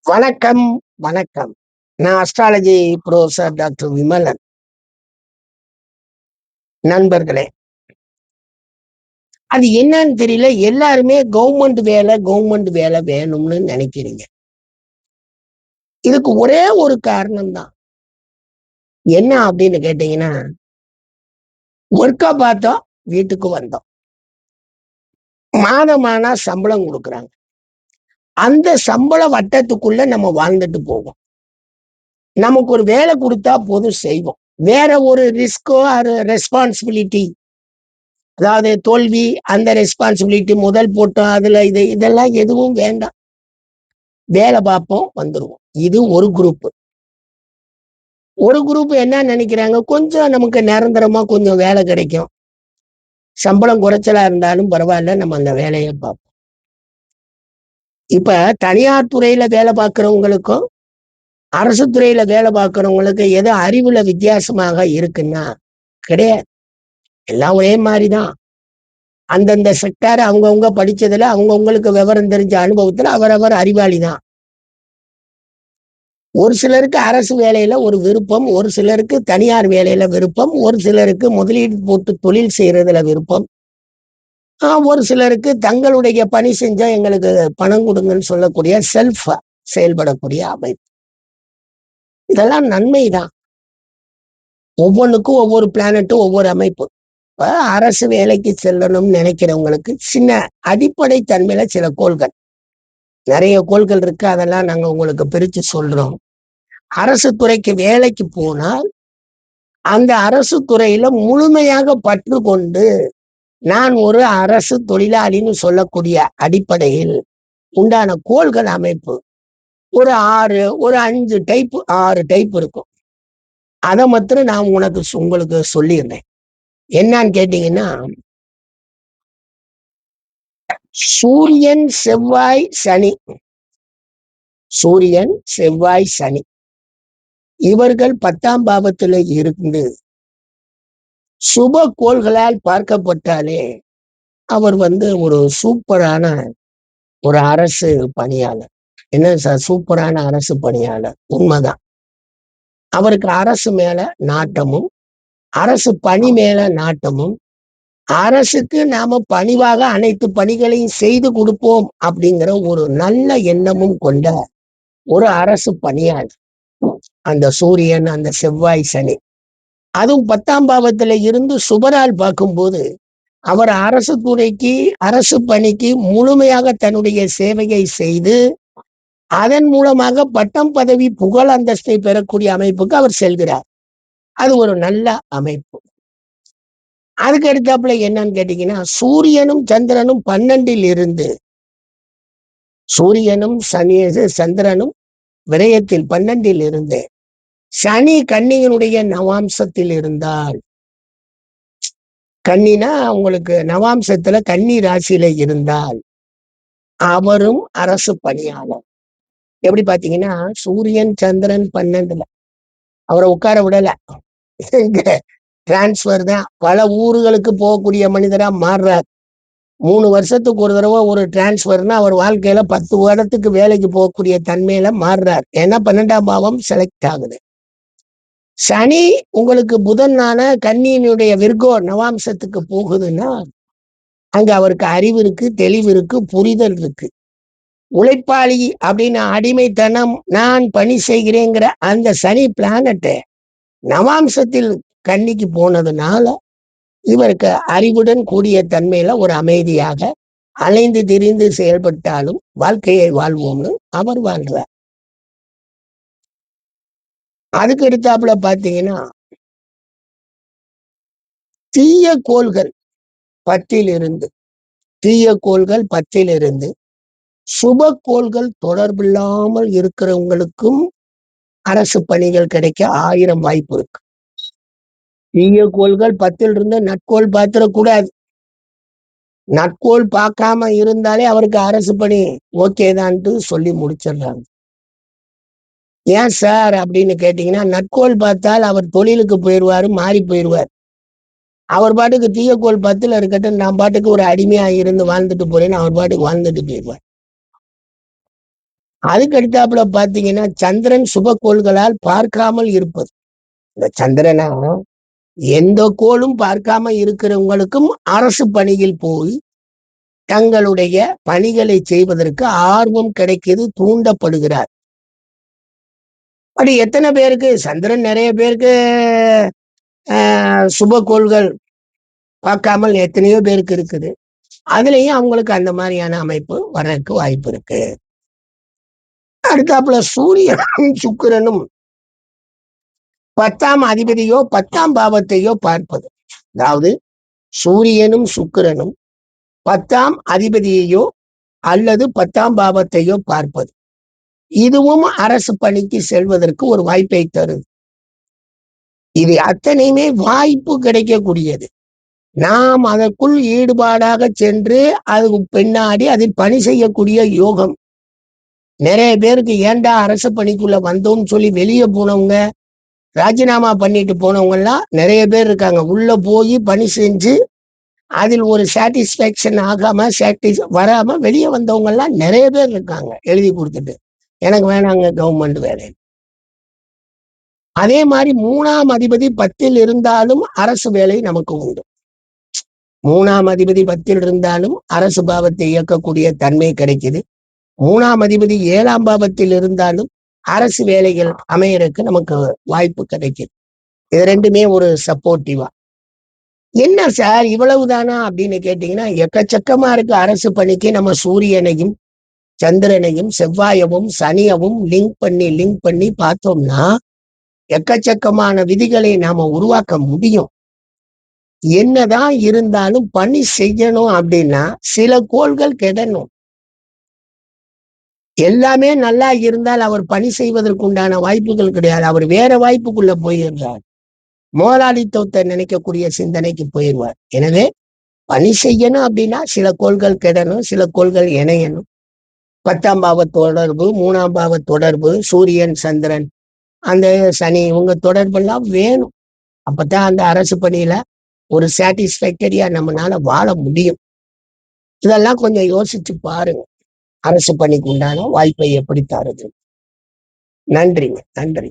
வணக்கம், வணக்கம். நான் அஸ்ட்ராலஜி புரொஃபசர் டாக்டர் விமலன். நண்பர்களே, அது என்னன்னு தெரியல. எல்லாருமே கவர்மெண்ட் வேலை வேணும்னு நினைக்கிறீங்க. இதுக்கு ஒரே ஒரு காரணம் தான். என்ன அப்படின்னு கேட்டீங்கன்னா, ஒர்க்கா பார்த்தோம், வீட்டுக்கு வந்தோம். மாதமானா சம்பளம் குடுக்குறாங்க. அந்த சம்பள வட்டத்துக்குள்ள நம்ம வாழ்ந்துட்டு போவோம். நமக்கு ஒரு வேலை குடுத்தா போதும் செய்வோம். வேற ஒரு ரிஸ்கோ, ரெஸ்பான்சிபிலிட்டி, அதாவது தோல்வி, அந்த ரெஸ்பான்சிபிலிட்டி முதல் போட்டோம், அதுல இதெல்லாம் எதுவும் வேண்டாம். வேலை பார்ப்போம், வந்துருவோம். இது ஒரு குரூப். ஒரு குரூப் என்ன நினைக்கிறாங்க, கொஞ்சம் நமக்கு நிரந்தரமா கொஞ்சம் வேலை கிடைக்கும். சம்பளம் குறைச்சலா இருந்தாலும் பரவாயில்ல, நம்ம அந்த வேலையை பார்ப்போம். இப்ப தனியார் துறையில வேலை பார்க்கிறவங்களுக்கும் அரசு துறையில வேலை பார்க்கிறவங்களுக்கு எது அறிவுல வித்தியாசமாக இருக்குன்னா கிடையாது. எல்லாம் ஒரே மாதிரிதான். அந்தந்த செக்டார் அவங்கவுங்க படிச்சதுல அவங்கவுங்களுக்கு விவரம் தெரிஞ்ச அனுபவத்துல அவரவர் அறிவாளி தான். ஒரு சிலருக்கு அரசு வேலையில ஒரு விருப்பம், ஒரு சிலருக்கு தனியார் வேலையில விருப்பம், ஒரு சிலருக்கு முதலீடு போட்டு தொழில் செய்யறதுல விருப்பம், ஒரு சிலருக்கு தங்களுடைய பணி செஞ்சா எங்களுக்கு பணம் கொடுங்கன்னு சொல்லக்கூடிய செல்ஃப் செயல்படக்கூடிய அமைப்பு. இதெல்லாம் நன்மைதான். ஒவ்வொன்றுக்கும் ஒவ்வொரு பிளானட்டும் ஒவ்வொரு அமைப்பு. இப்ப அரசு வேலைக்கு செல்லணும்னு நினைக்கிறவங்களுக்கு சின்ன அடிப்படை தன்மையில சில கோள்கள், நிறைய கோள்கள் இருக்கு. அதெல்லாம் நாங்க உங்களுக்கு பிரிச்சு சொல்றோம். அரசு துறைக்கு வேலைக்கு போனால் அந்த அரசு துறையில முழுமையாக பற்று கொண்டு நான் ஒரு அரசு தொழிலாளின்னு சொல்லக்கூடிய அடிப்படையில் உண்டான கோள்கள் அமைப்பு ஒரு 6 டைப் இருக்கும். அதை மாத்திரம் நான் உங்களுக்கு சொல்லியிருந்தேன். என்னன்னு கேட்டீங்கன்னா, சூரியன் செவ்வாய் சனி, சூரியன் செவ்வாய் சனி இவர்கள் 10ஆம் பாவத்துல இருந்து சுப கோள்களால் பார்க்கப்பட்டாலே அவர் ஒரு சூப்பரான ஒரு அரசு பணியாளர். என்ன சார், சூப்பரான அரசு பணியாளர், உண்மைதான். அவருக்கு அரசு மேல நாட்டமும், அரசு பணி மேல நாட்டமும், அரசுக்கு நாம பணிவாக அனைத்து பணிகளையும் செய்து கொடுப்போம் அப்படிங்கிற ஒரு நல்ல எண்ணமும் கொண்ட ஒரு அரசு பணியாளர் அந்த சூரியன், அந்த செவ்வாய் சனி. அதுவும் 10ஆம் பாவத்துல இருந்து சுபரால் பார்க்கும்போது அவர் அரசு துறைக்கு, அரசு பணிக்கு முழுமையாக தன்னுடைய சேவையை செய்து அதன் மூலமாக பட்டம், பதவி, புகழ், அந்தஸ்தை பெறக்கூடிய அமைப்புக்கு அவர் செல்கிறார். அது ஒரு நல்ல அமைப்பு. அதுக்கு அடுத்தாப்புல என்னன்னு கேட்டீங்கன்னா, சூரியனும் சந்திரனும் 12ல் இருந்து, சூரியனும் சந்திரனும் விரயத்தில் 12ல் இருந்து சனி கன்னியினுடைய நவாம்சத்தில் இருந்தால், கன்னினா உங்களுக்கு நவாம்சத்துல கன்னி ராசியில இருந்தால் அவரும் அரசு பணியாளர். எப்படி பாத்தீங்கன்னா, சூரியன் சந்திரன் 12ல அவரை உட்கார விடல, டிரான்ஸ்பர் தான். பல ஊர்களுக்கு போகக்கூடிய மனிதரா மாறுறார். 3 வருஷத்துக்கு ஒரு தடவை ஒரு டிரான்ஸ்பர்னா அவர் வாழ்க்கையில 10 வருடத்துக்கு வேலைக்கு போகக்கூடிய தன்மையில மாறுறார். ஏன்னா 12ஆம் பாவம் செலக்ட் ஆகுது. சனி உங்களுக்கு புதனான கன்னியினுடைய விர்கோ நவாம்சத்துக்கு போகுதுன்னா அங்க அவருக்கு அறிவு இருக்கு, தெளிவு இருக்கு, புரிதல் இருக்கு. உழைப்பாளி அப்படின்னு அடிமைத்தனம், நான் பணி செய்கிறேங்கிற அந்த சனி பிளானட் நவாம்சத்தில் கன்னிக்கு போனதுனால இவருக்கு அறிவுடன் கூடிய தன்மையில ஒரு அமைதியாக அலைந்து திரிந்து செயல்பட்டாலும் வாழ்க்கையை வாழ்வோம்னு அவர் வாழ்றார். அதுக்கு எடுத்தாப்புல பாத்தீங்கன்னா, தீய கோள்கள் 10ல் இருந்து, தீய கோள்கள் 10ல் இருந்து சுப கோள்கள் தொடர்பில்லாமல் இருக்கிறவங்களுக்கும் அரசு பணிகள் கிடைக்க 1000 வாய்ப்பு இருக்கு. தீய கோள்கள் 10ல் இருந்து நட்கோள் பார்த்திடக்கூடாது. நட்கோள் பார்க்காம இருந்தாலே அவருக்கு அரசு பணி ஓகே தான்ட்டு சொல்லி முடிச்சிடுறாங்க. ஏன் சார் அப்படின்னு கேட்டீங்கன்னா, நட்கோள் பார்த்தால் அவர் தொழிலுக்கு போயிடுவாரு, மாறி போயிடுவார். அவர் பாட்டுக்கு தீயக்கோள் 10ல் இருக்கட்டும், நான் பாட்டுக்கு ஒரு அடிமையா இருந்து வாழ்ந்துட்டு போறேன்னு அவர் பாட்டுக்கு வாழ்ந்துட்டு போயிடுவார். அதுக்கு அடுத்தாப்புல பாத்தீங்கன்னா சந்திரன் சுபக்கோள்களால் பார்க்காமல் இருப்பது. இந்த சந்திரனா எந்த கோளும் பார்க்காம இருக்கிறவங்களுக்கும் அரசு பணியில் போய் தங்களுடைய பணிகளை செய்வதற்கு ஆர்வம் கிடைக்குது, தூண்டப்படுகிறார். அப்படி எத்தனை பேருக்கு சந்திரன் நிறைய பேருக்கு சுபக்கோள்கள் பார்க்காமல் எத்தனையோ பேருக்கு இருக்குது. அதுலயும் அவங்களுக்கு அந்த மாதிரியான அமைப்பு வர்றதுக்கு வாய்ப்பு இருக்கு. அடுத்தாப்புல சூரியனும் சுக்கிரனும் 10ஆம் அதிபதியோ 10ஆம் பாவத்தையோ பார்ப்பது. அதாவது சூரியனும் சுக்கிரனும் 10ஆம் அதிபதியையோ அல்லது 10ஆம் பாவத்தையோ பார்ப்பது. இதுவும் அரசு பணிக்கு செல்வதற்கு ஒரு வாய்ப்பை தருது. இது அத்தனையுமே வாய்ப்பு கிடைக்கக்கூடியது. நாம் அதற்குள் ஈடுபாடாக சென்று அதுக்கு பின்னாடி அதில் பணி செய்யக்கூடிய யோகம். நிறைய பேருக்கு ஏன்டா அரசு பணிக்குள்ள வந்தோம்னு சொல்லி வெளியே போனவங்க, ராஜினாமா பண்ணிட்டு போனவங்க எல்லாம் நிறைய பேர் இருக்காங்க. உள்ள போய் பணி செஞ்சு அதில் ஒரு சாட்டிஸ்பேக்ஷன் ஆகாம வராம வெளியே வந்தவங்க எல்லாம் நிறைய பேர் இருக்காங்க. எழுதி கொடுத்துட்டு எனக்கு வேணாங்க கவர்மெண்ட் வேலை. அதே மாதிரி 3ஆம் அதிபதி 10ல் இருந்தாலும் அரசு வேலை நமக்கு உண்டு. 3ஆம் அதிபதி 10ல் இருந்தாலும் அரசு பாவத்தை இயக்கக்கூடிய தன்மை கிடைக்குது. 3ஆம் அதிபதி 7ஆம் பாவத்தில் இருந்தாலும் அரசு வேலைகள் அமையறதுக்கு நமக்கு வாய்ப்பு கிடைக்குது. இது ரெண்டுமே ஒரு சப்போர்ட்டிவா. என்ன சார் இவ்வளவுதானா அப்படின்னு கேட்டீங்கன்னா, எக்கச்சக்கமா இருக்கு. அரசு பணிக்கு நம்ம சூரியனையும் சந்திரனையும் செவ்வாயவும் சனியவும் லிங்க் பண்ணி பார்த்தோம்னா எக்கச்சக்கமான விதிகளை நாம உருவாக்க முடியும். என்னதான் இருந்தாலும் பணி செய்யணும் அப்படின்னா சில கோள்கள் கெடணும். எல்லாமே நல்லா இருந்தால் அவர் பணி செய்வதற்கு உண்டான வாய்ப்புகள் கிடையாது. அவர் வேற வாய்ப்புக்குள்ள போயிடுறார். முதலாளித்துவத்தை நினைக்கக்கூடிய சிந்தனைக்கு போயிடுவார். எனவே பணி செய்யணும் அப்படின்னா சில கோள்கள் கெடணும், சில கோள்கள் இணையணும். 10ஆம் பாவ தொடர்பு, 3ஆம் பாவ தொடர்பு, சூரியன் சந்திரன் அந்த சனி இவங்க தொடர்பெல்லாம் வேணும். அப்பதான் அந்த அரசு பணியில ஒரு சாட்டிஸ்ஃபேக்டரியா நம்மளால வாழ முடியும். இதெல்லாம் கொஞ்சம் யோசிச்சு பாருங்க. அரசு பணிக்கு உண்டான வாய்ப்பை எப்படி தருது. நன்றிங்க, நன்றி.